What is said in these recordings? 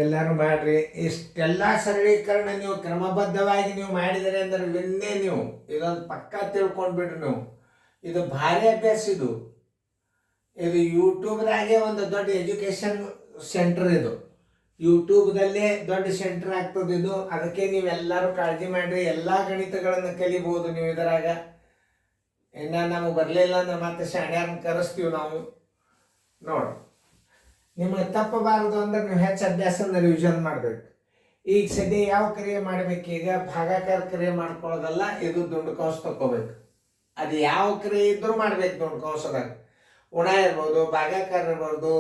ಎಲ್ಲರೂ ಮಾಡ್ರಿ. ಇಷ್ಟೆಲ್ಲ ಸರಳೀಕರಣ ನೀವು ಕ್ರಮಬದ್ಧವಾಗಿ ನೀವು ಮಾಡಿದರೆ ಅಂದರೆ ನಿನ್ನೆ ನೀವು ಇದೊಂದು ಪಕ್ಕ ತಿಳ್ಕೊಂಡ್ಬಿಡ್ರಿ ನೀವು. ಇದು ಭಾರಿ ಅಭ್ಯಾಸ. ಇದು ಯೂಟ್ಯೂಬ್ದಾಗೆ ಒಂದು ದೊಡ್ಡ ಎಜುಕೇಶನ್ ಸೆಂಟರ್. ಇದು ಯೂಟ್ಯೂಬ್ದಲ್ಲೇ ದೊಡ್ಡ ಸೆಂಟರ್ ಆಗ್ತದೆ ಇದು. ಅದಕ್ಕೆ ನೀವೆಲ್ಲರೂ ಕಾಳಜಿ ಮಾಡಿರಿ. ಎಲ್ಲ ಗಣಿತಗಳನ್ನು ಕಲಿಬೋದು ನೀವು ಇದರಾಗ. ಇನ್ನು ನಮಗೆ ಬರಲಿಲ್ಲ ಅಂದ್ರೆ ಮತ್ತೆ ಶಾಣ್ಯಾರನ್ನ ಕರೆಸ್ತೀವಿ ನಾವು. ನೋಡಿ, ನಿಮಗೆ ತಪ್ಪಬಾರದು ಅಂದ್ರೆ ನೀವು ಹೆಚ್ಚು ಅಭ್ಯಾಸನ ರಿವಿಷನ್ ಮಾಡಬೇಕು. ಈಗ ಸದ್ಯ ಯಾವ ಕ್ರಿಯೆ ಮಾಡಬೇಕು? ಈಗ ಭಾಗಾಕಾರ ಕ್ರಿಯೆ ಮಾಡ್ಕೊಳ್ಳೋದಲ್ಲ, ಇದು ದುಂಡು ಕೌಂಸ ತಗೋಬೇಕು. ಅದು ಯಾವ ಕ್ರಿಯೆ ಇದ್ರೂ ಮಾಡ್ಬೇಕು. ದುಂಡು ಕೌಂಸದಾಗ ಉಣ ಇರ್ಬೋದು, ಭಾಗಾಕಾರ ಇರ್ಬೋದು,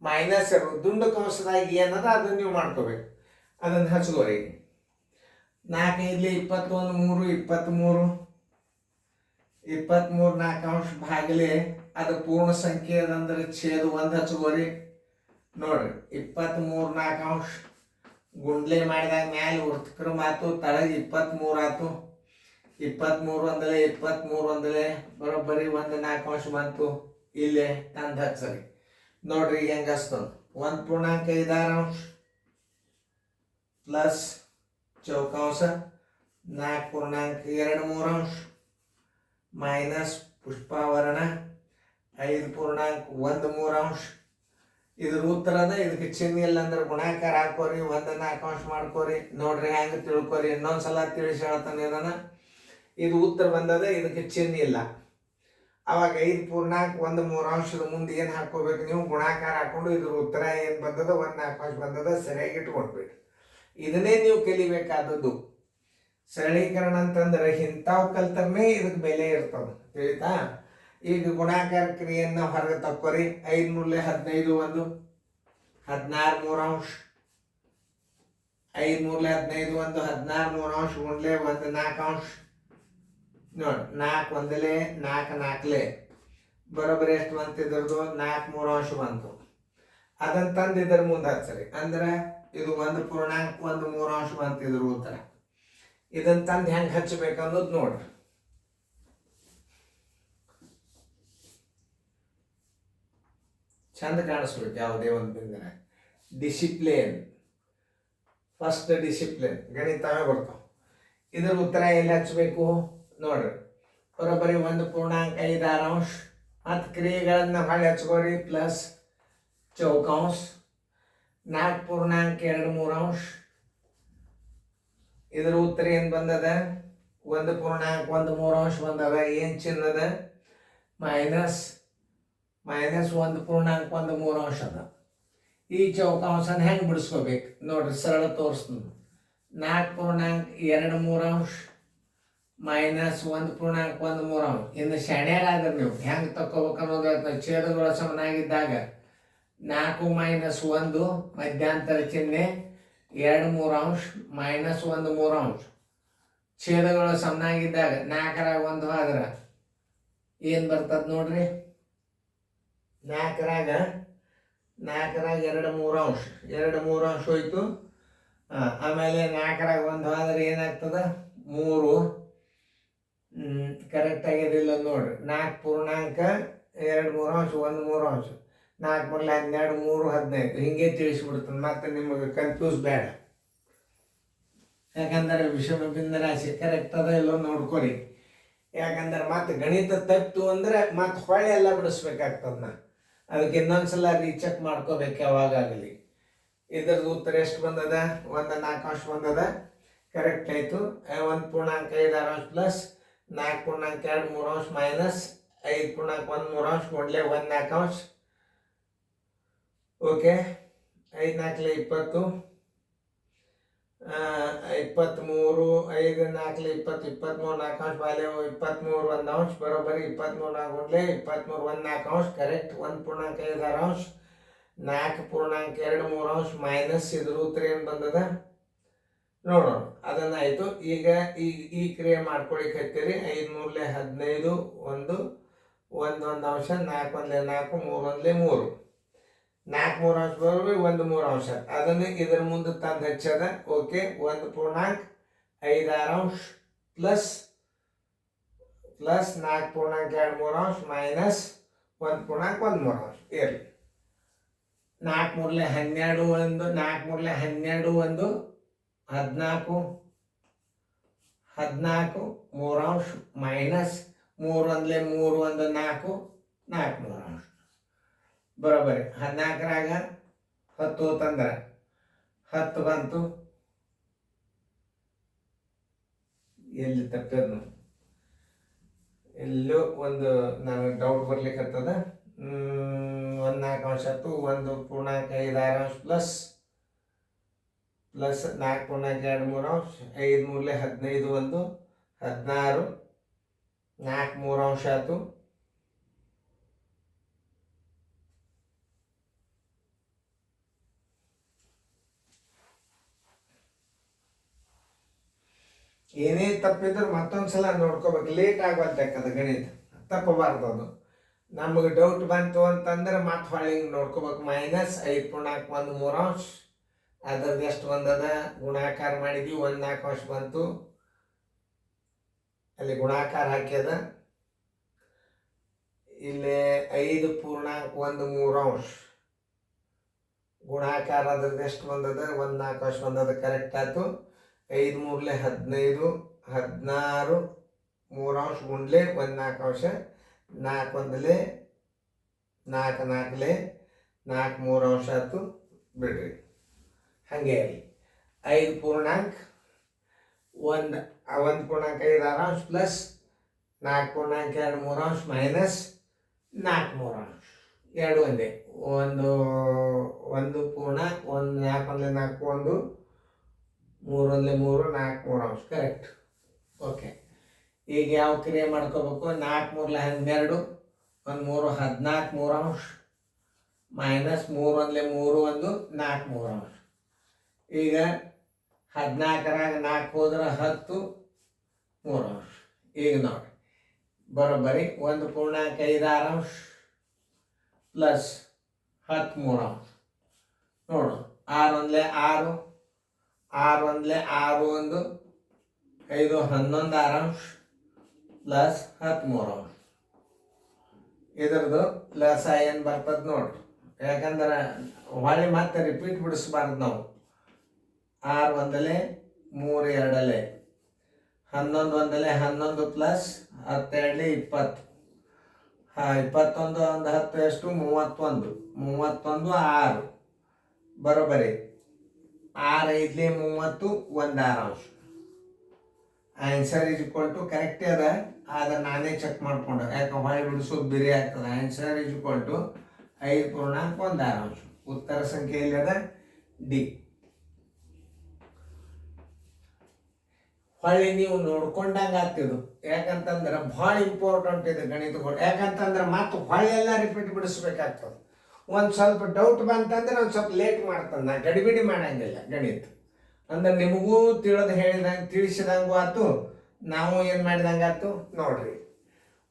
ಮೈನಸ್ ಇರ್ಬೋದು. ದುಂಡು ಕೌಂಸದಾಗ ಏನದ ಅದನ್ನು ನೀವು ಮಾಡ್ಕೋಬೇಕು. ಅದನ್ನು ಹಚ್ಕೋರಿ. 4 5 21 3 23 23 4 ಅಂಶ ಭಾಗಲಿ ಅದು ಪೂರ್ಣ ಸಂಖ್ಯೆ ಅದಂದ್ರೆ ಛೇದ 1 ಹಚ್ಕೋರಿ. ನೋಡ್ರಿ, 23 4 ಅಂಶ ಗುಂಡ್ಲೆ ಮಾಡಿದಾಗ ಮ್ಯಾಲೆ ವೃತ್ತಕ್ರಮ ಆತು, ತಳಗೆ 23 ಆತು. 23 ಒಂದಲೆ 23 ಒಂದಲೆ ಬರೋಬ್ಬರಿ 1 4 ಅಂಶ ಬಂತು. ಇಲ್ಲೇ ತಂದು ಹಚ್ಚರಿ. ನೋಡ್ರಿ ಈಗ ಹೆಂಗೆ ಹಚ್ತದ. 1.56 ಅಂಶ ಪ್ಲಸ್ ಚೌಕಾಂಶ 4.23 ಅಂಶ ಮೈನಸ್ ಪುಷ್ಪಾವರಣ 5.13 ಅಂಶ. ಇದ್ರ ಉತ್ತರದ ಇದಕ್ಕೆ ಚಿಹ್ನೆ ಇಲ್ಲ ಅಂದ್ರೆ ಗುಣಾಕಾರ ಹಾಕೋರಿ, 1 4 ಅಂಶ ಮಾಡ್ಕೋರಿ. ನೋಡ್ರಿ ಹೆಂಗೆ ತಿಳ್ಕೊರಿ. ಇನ್ನೊಂದ್ಸಲ ತಿಳಿಸಿ ಹೇಳ್ತಾನೆ ಇದನ್ನ. ಇದು ಉತ್ತರ ಬಂದದ, ಇದಕ್ಕೆ ಚಿಹ್ನೆ ಇಲ್ಲ. ಅವಾಗ 5.13 ಅಂಶದ ಮುಂದೆ ಏನು ಹಾಕೋಬೇಕು ನೀವು? ಗುಣಾಕಾರ ಹಾಕೊಂಡು ಇದ್ರ ಉತ್ತರ ಏನು ಬಂದದ 1 4 ಅಂಶ ಬಂದದ ಸರಿಯಾಗಿ ಇಟ್ಕೊಡ್ಬೇಡಿ. ಇದನ್ನೇ ನೀವು ಕಲಿಬೇಕಾದದ್ದು. ಸರಳೀಕರಣ ಅಂತಂದ್ರೆ ಇಂಥವು ಕಲ್ತರೇ ಇದಕ್ಕೆ ಬೆಲೆ ಇರ್ತದೆ, ತಿಳಿತಾ? ಈಗ ಗುಣಾಕಾರ ಕ್ರಿಯೆಯನ್ನು ಹೊರಗೆ ತಕ್ಕೋರಿ. 5 ಮೂರಲೆ 15 1 16 3 ಅಂಶ. 5 ಮೂರಲೆ 15 1 16 3 ಅಂಶ ಗುಂಡ್ಲೆ 1 4 ಅಂಶ. ನೋಡಿ, 4 ಒಂದಲೆ 4 4ಲೆ ಬರೋಬ್ಬರಿ ಎಷ್ಟು ಬಂತು? ಇದ್ರದ್ದು 4 3 ಅಂಶ ಬಂತು. ಅದನ್ನು ತಂದು ಇದ್ರ ಮುಂದೆ ಹಚ್ಚರಿ. ಅಂದ್ರೆ ಇದು 1.13 ಅಂಶ ಬಂತು ಇದ್ರ ಉತ್ತರ. ಇದನ್ನು ತಂದು ಹೆಂಗೆ ಹಚ್ಚಬೇಕನ್ನೋದು ನೋಡ್ರಿ. ಚಂದ ಕಾಣಿಸ್ಬೇಕು ಯಾವುದೇ ಒಂದು ಬಿಂದಿನ. ಡಿಸಿಪ್ಲಿನ್, ಫಸ್ಟ್ ಡಿಸಿಪ್ಲಿನ್ ಗಣಿತವೇ ಬರ್ತಾವ. ಇದ್ರ ಉತ್ತರ ಎಲ್ಲಿ ಹಚ್ಚಬೇಕು ನೋಡ್ರಿ. ಬರೋಬ್ಬರಿ 1.56 ಅಂಶ. ಮತ್ತು ಕ್ರಿಯೆಗಳನ್ನು ಹೊಳ್ಳಿ ಹಚ್ಕೋರಿ. ಪ್ಲಸ್ ಚೌಕಾಂಶ 4.23 ಅಂಶ. ಇದ್ರ ಉತ್ತರ ಏನು ಬಂದದ? 1.13 ಅಂಶ ಬಂದದ. ಏನು ಚಿನ್ನದ? ಮೈನಸ್ 1.13 ಅಂಶ ಅದ. ಈ ಚೌಕಾಂಶನ ಹೆಂಗೆ ಬಿಡಿಸ್ಕೋಬೇಕು ನೋಡ್ರಿ, ಸರಳ ತೋರಿಸ್ತೀನಿ. 4.23 ಅಂಶ ಮೈನಸ್ 1.13 ಅಂಶ. ಇನ್ನು ಶಾಣ್ಯಾರಾದ್ರೆ ನೀವು ಹೆಂಗೆ ತಕ್ಕೋಬೇಕು ಅನ್ನೋದು ಛೇದಗಳ ಸಮನಾಗಿದ್ದಾಗ 4 ಮೈನಸ್ 1 ಮಧ್ಯಾಂತರ ಚಿಹ್ನೆ 2 3 ಅಂಶ ಮೈನಸ್ 1 3 ಅಂಶ. ಛೇದಗಳು ಸಮನಾಗಿದ್ದಾಗ 4ರಾಗ 1 ಆದ್ರೆ ಏನು ಬರ್ತದೆ ನೋಡ್ರಿ? 4ರಾಗ 2 3 ಅಂಶ. 2 3 ಅಂಶ ಹೋಯ್ತು. ಆಮೇಲೆ 4ರಾಗ 1 ಆದ್ರೆ ಏನಾಗ್ತದೆ? 3. ಕರೆಕ್ಟ್ ಆಗಿದಿಲ್ಲ ನೋಡ್ರಿ. 4.2 3 ಅಂಶ 1 3 ಅಂಶ. 4 ಮೂರಲೆ 12 3 15 ಹಿಂಗೆ ತಿಳಿಸ್ಬಿಡ್ತಾನೆ. ಮತ್ತೆ ನಿಮಗೆ ಕನ್ಫ್ಯೂಸ್ ಬೇಡ. ಯಾಕಂದ್ರೆ ವಿಷಮ ಬಿಂದು ರಾಶಿ ಕರೆಕ್ಟ್ ಅದ ಇಲ್ಲೋ ನೋಡ್ಕೊರಿ. ಯಾಕಂದ್ರೆ ಮತ್ತೆ ಗಣಿತ ತಪ್ಪು ಅಂದ್ರೆ ಮತ್ತೆ ಹೊಳೆ ಎಲ್ಲ ಬಿಡಿಸ್ಬೇಕಾಗ್ತದ. ಅದಕ್ಕೆ ಇನ್ನೊಂದ್ಸಲ ರೀಚೆಕ್ ಮಾಡ್ಕೋಬೇಕು ಯಾವಾಗಲಿ. ಇದ್ರದ್ದು ಉತ್ತರ ಎಷ್ಟು ಬಂದದ? 1 4 ಅಂಶ ಬಂದದ. ಕರೆಕ್ಟ್ ಆಯಿತು. 1.56 ಅಂಶ ಪ್ಲಸ್ 4.23 ಅಂಶ ಮೈನಸ್ 5.13 ಅಂಶ ಕೊಡ್ಲೆ 1 4 ಅಂಶ. ಓಕೆ, 5 4 20 23 5 4 20 23 4 ಅಂಶ ಬಾಲೆ 23 1 ಅಂಶ ಬರೋಬ್ಬರಿ 23 ಆಗೋಡ್ಲೆ 23 1 4 ಅಂಶ. ಕರೆಕ್ಟ್. 1.56 ಅಂಶ 4.23 ಅಂಶ ಮೈನಸ್ ಇದ್ರ ಉತ್ತರ ಏನು ಬಂದದ ನೋಡೋಣ. ಅದನ್ನಾಯ್ತು. ಈಗ ಈ ಕ್ರಿಯೆ ಮಾಡ್ಕೊಳಿಕ್ ಹತ್ತೀರಿ. 5 ಮೂರಲೆ 15 1 1 ಅಂಶ 4 1 4 3 1 3 4 3 ಅಂಶ ಬರೋಬ್ಬರಿ 1 3 ಅಂಶ. ಅದನ್ನು ಇದ್ರ ಮುಂದೆ ತಂದು ಹಚ್ಚದ. ಓಕೆ, 1.56 ಅಂಶ ಪ್ಲಸ್ 4.23 ಅಂಶ ಮೈನಸ್ 1.13 ಅಂಶ ಇರಲಿ. 4 ಮೂರಲೆ 12 ಒಂದು 4 ಮೂರಲೆ 12 ಒಂದು 14 14 3 ಮೈನಸ್ 3 ಒಂದಲೆ 3 ಒಂದು 4 4 3 ಬರೋಬ್ಬರಿ 14ರಾಗ 10 ತಂದ್ರೆ 10 ಬಂತು. ಎಲ್ಲಿ ತಪ್ಪಿದ್ನು ಎಲ್ಲೋ ಒಂದು ನನಗೆ ಡೌಟ್ ಬರ್ಲಿಕ್ಕತ್ತದ. 1 4 ಅಂಶ ಆಯ್ತು 1 ಪೂರ್ಣಾಂಕ 5 6 ಅಂಶ ಪ್ಲಸ್ 4 ಪೂರ್ಣಾಂಕ 2 3 ಅಂಶ 5 ಮೂರಲೆ 15 ಒಂದು 16 4 3 ಅಂಶ ಆಯ್ತು. ಏನೇ ತಪ್ಪಿದ್ರು ಮತ್ತೊಂದ್ಸಲ ನೋಡ್ಕೋಬೇಕು. ಲೇಟ್ ಆಗುವಂತಕ್ಕದ ಗಣಿತ ತಪ್ಪಬಾರ್ದು. ಅದು ನಮಗೆ ಡೌಟ್ ಬಂತು ಅಂತಂದ್ರೆ ಮತ್ತೆ ಹೊಳ್ಳಿ ನೋಡ್ಕೋಬೇಕು. -5 ಪೂರ್ಣಾಂಕ 1 3 ಅಂಶ ಅದ್ರದ್ದು ಎಷ್ಟು ಬಂದದ ಗುಣಾಕಾರ ಮಾಡಿದ್ವಿ 1 4 ಅಂಶ ಬಂತು. ಅಲ್ಲಿ ಗುಣಾಕಾರ ಹಾಕ್ಯದ. ಇಲ್ಲಿ 5 ಪೂರ್ಣಾಂಕ 1 3 ಅಂಶ ಗುಣಾಕಾರ ಅದ್ರದ್ದು ಎಷ್ಟು ಬಂದದ 1 4 ಅಂಶ ಬಂದದ. ಕರೆಕ್ಟ್ ಆಯ್ತು. 5 ಮೂರಲೆ 15 16 3 ಅಂಶ ಗುಂಡ್ಲೆ 1 4 ಅಂಶ 4 ಒಂದಲೆ 4 4ಲೆ 4 3 ಅಂಶ ಆಯ್ತು. ಬಿಡ್ರಿ ಹಾಗೆ 5 ಪೂರ್ಣಾಂಕ 1 ಪೂರ್ಣಾಂಕ 5 6 ಅಂಶ ಪ್ಲಸ್ 4 ಪೂರ್ಣಾಂಕ 2 3 ಅಂಶ ಮೈನಸ್ 4 3 ಅಂಶ 2 ಒಂದೇ 1 ಪೂರ್ಣಾಂಕ 1 4 ಒಂದಲೆ 4 1 3 ಒಂದಲೆ 3 4 3 ಅಂಶ ಕರೆಕ್ಟ್. ಓಕೆ, ಈಗ ಯಾವ ಕ್ರಿಯೆ ಮಾಡ್ಕೋಬೇಕು? 4 ಮೂರಲೆ 12 1 3 14 3 ಅಂಶ ಮೈನಸ್ 3 ಒಂದಲೆ 3 1 4 3 ಅಂಶ. ಈಗ 14ರಾಗ 4 ಹೋದ್ರೆ 10 3 ಅಂಶ. ಈಗ ನೋಡಿ ಬರೋಬ್ಬರಿ 1 ಪೂರ್ಣಾಂಕ 5 6 ಅಂಶ ಪ್ಲಸ್ 10 3 ಅಂಶ. ನೋಡು 6 ಒಂದಲೆ 6 6 ಒಂದಲೆ 6 1 5 11 6 ಅಂಶ ಪ್ಲಸ್ 10 3 ಅಂಶ. ಇದರದು ಪ್ಲಸ್ ಏನು ಬರ್ತದೆ ನೋಡ್ರಿ. ಯಾಕಂದ್ರೆ ಹೊಳ್ಳಿ ಮತ್ತೆ ರಿಪೀಟ್ ಬಿಡಿಸ್ಬಾರ್ದು ನಾವು. 6 ಒಂದಲೆ 3 2 11 ಒಂದಲೆ 11 ಪ್ಲಸ್ 10 2 20 21 ಒಂದು 10 ಎಷ್ಟು 31 31 6 ಬರೋಬ್ಬರಿ 6 5 30 1 6 ಅಂಶ. ಆನ್ಸರ್ ಇಸ್ ಈಕ್ವಲ್ ಟು ಕರೆಕ್ಟೇ ಅದ. ಆದ್ರೆ ನಾನೇ ಚೆಕ್ ಮಾಡ್ಕೊಂಡೆ, ಯಾಕೆ ಹೊಳೆ ಬಿಡಿಸೋದು ಬೇರೆ ಆಗ್ತದೆ. ಆನ್ಸರ್ ಇಸ್ ಈಕ್ವಲ್ ಟು 5 ಪೂರ್ಣಾಂಕ 1 6 ಅಂಶ. ಉತ್ತರ ಸಂಖ್ಯೆ ಎಲ್ಲಿದೆ? ಡಿ. ಹೊಳ್ಳಿ ನೀವು ನೋಡ್ಕೊಂಡಂಗೆ ಆಗ್ತಿದ್ದು. ಯಾಕಂತಂದ್ರೆ ಭಾಳ ಇಂಪಾರ್ಟೆಂಟ್ ಇದೆ ಗಣಿತಗಳು. ಯಾಕಂತಂದ್ರೆ ಮತ್ತೆ ಹೊಳ್ಳಿ ಎಲ್ಲ ರಿಪೀಟ್ ಬಿಡಿಸ್ಬೇಕಾಗ್ತದೆ. ಒಂದು ಸ್ವಲ್ಪ ಡೌಟ್ ಬಂತಂದ್ರೆ ಒಂದು ಸ್ವಲ್ಪ ಲೇಟ್ ಮಾಡ್ತದೆ. ನಾ ಗಡಿಬಿಡಿ ಮಾಡಂಗಿಲ್ಲ ಗಣಿತ. ಅಂದ್ರೆ ನಿಮಗೂ ತಿಳಿಸಿದಂಗೂ ಆಯ್ತು, ನಾವು ಏನು ಮಾಡಿದಂಗೆ ಆಯ್ತು. ನೋಡ್ರಿ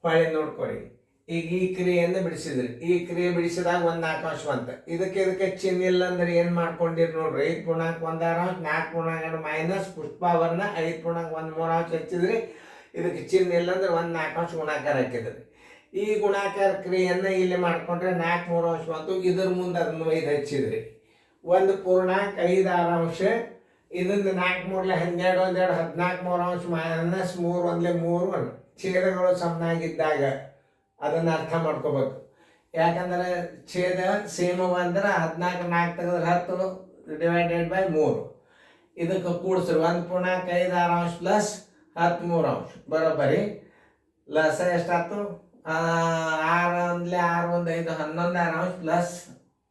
ಹೊಳ್ಳಿ ನೋಡ್ಕೊಳ್ಳಿ. ಈಗ ಈ ಕ್ರಿಯೆಯನ್ನು ಬಿಡಿಸಿದ್ರಿ. ಈ ಕ್ರಿಯೆ ಬಿಡಿಸಿದಾಗ 1 4 ಅಂಶ ಬಂತ. ಇದಕ್ಕೆ ಚಿಹ್ನೆ ಇಲ್ಲ ಅಂದ್ರೆ ಏನು ಮಾಡ್ಕೊಂಡಿರಿ ನೋಡ್ರಿ. 5 ಪೂರ್ಣಾಂಕ 1 6 ಅಂಶ 4 ಪೂರ್ಣಾಂಕ ಮೈನಸ್ ಪುಷ್ಪಾವರಣ 5 ಪೂರ್ಣಾಂಕ 1 3 ಅಂಶ ಹಚ್ಚಿದ್ರಿ. ಇದಕ್ಕೆ ಚಿಹ್ನೆ ಇಲ್ಲ ಅಂದ್ರೆ 1 4 ಅಂಶ ಗುಣಾಕಾರ ಹಾಕಿದ್ರಿ. ಈ ಗುಣಾಕಾರ ಕ್ರಿಯೆಯನ್ನು ಇಲ್ಲಿ ಮಾಡ್ಕೊಂಡ್ರೆ 4 3 ಅಂಶ ಬಂತು. ಇದ್ರ ಮುಂದೆ ಅದನ್ನು 5 ಹಚ್ಚಿದ್ರಿ. 1 ಪೂರ್ಣಾಂಕ 5 6 ಅಂಶ. ಇದನ್ನು 4 ಮೂರಲೆ 12 1 2 14 3 ಅಂಶ ಮೈನಸ್ 3 ಒಂದಲೆ 3 1. ಛೇದಗಳು ಸಮನಾಗಿದ್ದಾಗ ಅದನ್ನು ಅರ್ಥ ಮಾಡ್ಕೋಬೇಕು. ಯಾಕಂದ್ರೆ ಛೇದ ಸೇಮ್ ಅಂದ್ರೆ 14 4 ತೆಗೆದ್ರೆ 10 ಡಿವೈಡೆಡ್ ಬೈ 3. ಇದಕ್ಕೆ ಕೂಡಿಸ್ರಿ 1 ಪೂರ್ಣಾಂಕ 5 6 ಅಂಶ ಪ್ಲಸ್ 10 3 ಅಂಶ ಬರೋಬ್ಬರಿ ಲಸ ಎಷ್ಟಾಯ್ತು? 6 ಒಂದಲೆ 6 1 5 11 6 ಅಂಶ ಪ್ಲಸ್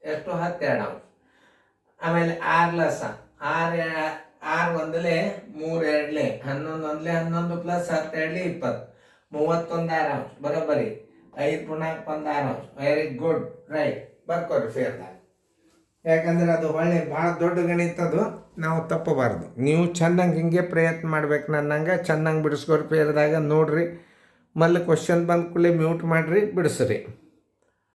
ಎಷ್ಟು 10 2 ಅಂಶ. ಆಮೇಲೆ 6 ಲಸ 6 ಒಂದಲೆ 3 2 11 ಒಂದಲೆ 11 ಪ್ಲಸ್ 10 2 20 31 6 ಅಂಶ ಬರೋಬ್ಬರಿ 5 ಪೂರ್ಣಾಂಕ 1 6 ಅಂಶ. Very good, right. ಬರ್ಕೊಡ್ರಿ ಫೇರ್ದಾಗ. ಯಾಕಂದ್ರೆ ಅದು ಒಳ್ಳೆ ಭಾಳ ದೊಡ್ಡ ಗಣಿತದು, ನಾವು ತಪ್ಪಬಾರ್ದು. ನೀವು ಚೆನ್ನಾಗಿ ಹಿಂಗೆ ಪ್ರಯತ್ನ ಮಾಡ್ಬೇಕು. ನನ್ನಂಗೆ ಚೆನ್ನಾಗಿ ಬಿಡಿಸ್ಕೊರಿ ಫೇರ್ದಾಗ. ನೋಡ್ರಿ ಮಲ್ಲಿ ಕ್ವಶನ್ ಬಂದ ಕೂಡಲೇ ಮ್ಯೂಟ್ ಮಾಡಿರಿ, ಬಿಡಿಸ್ರಿ.